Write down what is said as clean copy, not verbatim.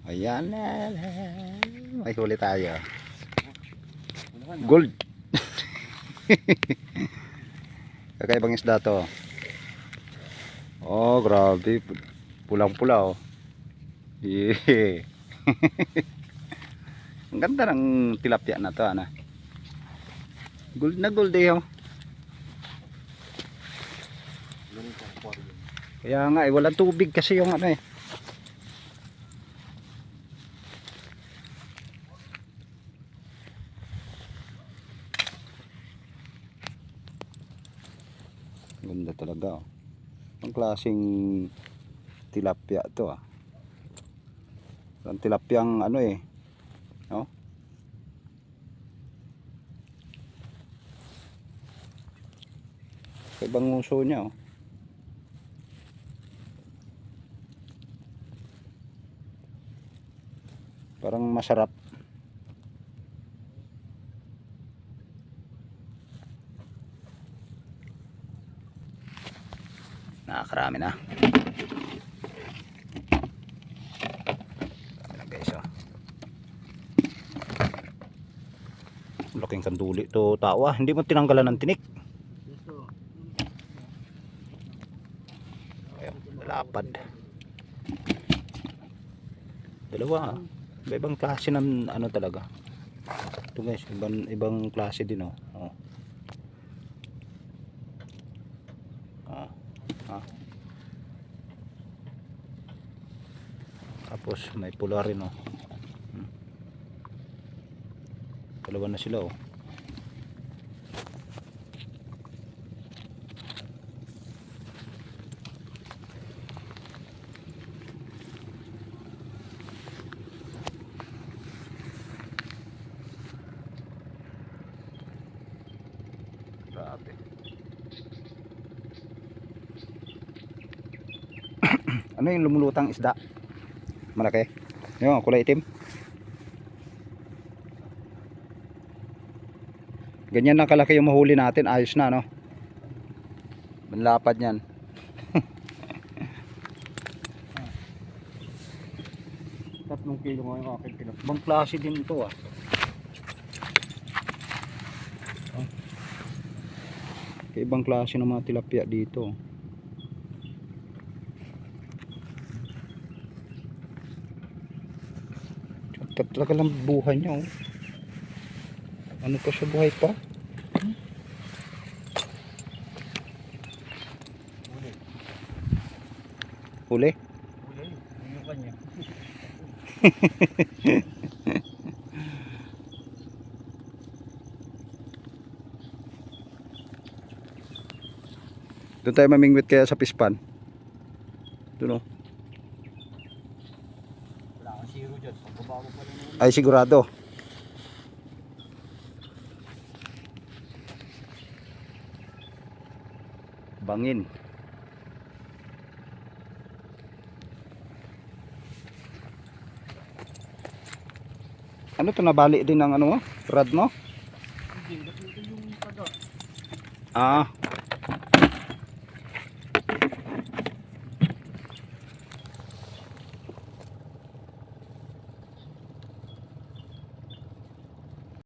Ayan. May huli tayo. Gold. Kakaibang isda to. Oh, grabe. Pulang-pula oh. Yeah. Ang ganda ng tilapia na to, ano. Gold na gold eh oh. Kaya nga eh, walang tubig kasi yung ano eh. Ganda talaga oh. Ang klaseng tilapia to ah. Ang tilapiang ano eh. No? Ibang uso niya oh. Parang masarap. Nakakarami na. Ayan guys oh. Laking sanduli to tao ah. Hindi mo tinanggalan ng tinik. Ayan, lapad. Dalawa ah. Ibang klase ng ano talaga. Ito guys, ibang klase din oh. Oh. Ah. Tapos may pula rin oh. Dalawa na sila oh. Grabe. Ano yung lumulutang isda? Malaki. Yung kulay itim. Ganyan na kalaki yung mahuli natin. Ayos na no. Manlapad yan. Tatlong kilo nga yung aking pinag. Ibang klase din ito ah. Ibang klase ng mga tilapia dito. Talaga lang buhay niya oh. Ano pa siya, buhay pa? Huli? Huli, yung kanya. Doon tayo mamingwit kaya sa pispan. Doon oh. Wala kang zero dyan. Pagbabago pa rin. Ay sigurado. Bangin. Ano to, nabali din ng ano mo? Rad mo? Ah.